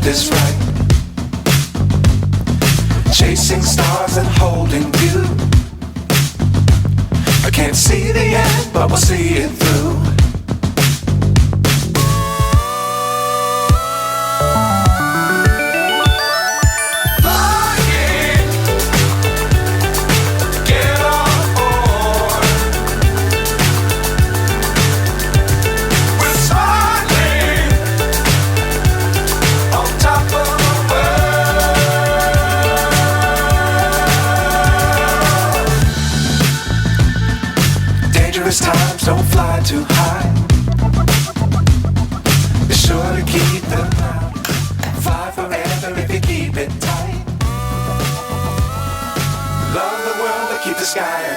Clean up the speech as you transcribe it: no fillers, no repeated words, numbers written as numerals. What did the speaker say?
this right. Chasing stars and holding you. I can't see the end, but we'll see it through. Times don't fly too high. Be sure to keep them out. Fly forever if you keep it tight. Love the world but keep the sky